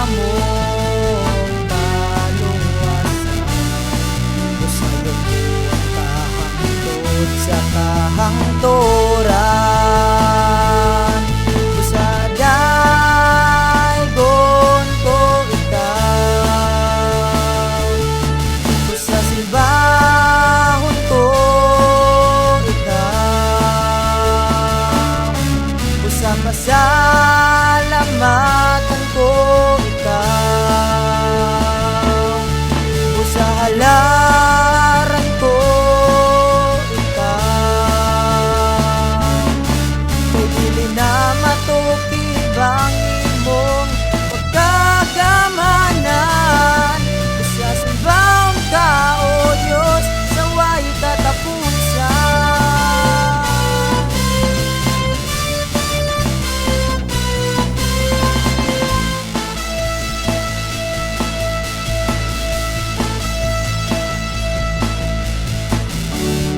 among kaluwasan. Usayo ko ang kahangtod sa kahangturan. Usaday gon ko ikaw, usa silbahon ko ikaw, usa pasalamatan ko ikaw, usa halaran ko ikaw. Kay dili na matukib ang imong pagkagamanan. Usa silbahon ka o Diyos sa way katapusan.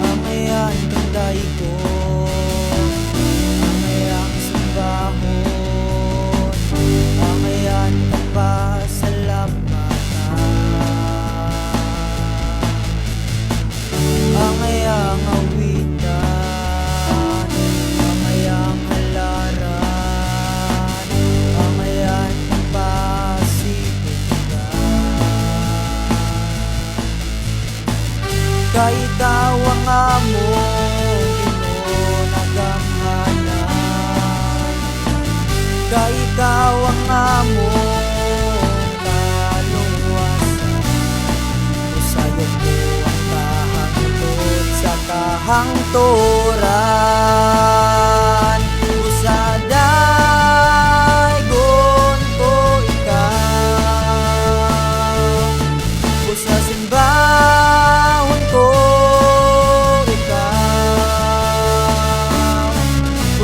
Amayan kanday ko, amayan simbahon, amayan kapasalamatan, amayang awitan, amayang halaran, amayan kapasibugan. Kay ikaw ang among ginunagamanan, kay ikaw ang among kaluwasan. Usayo ko ang kahangtod sa kahangturan. Usaday gon ko ikaw, usa simbahon ko ikaw,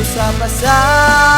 usa pasalamat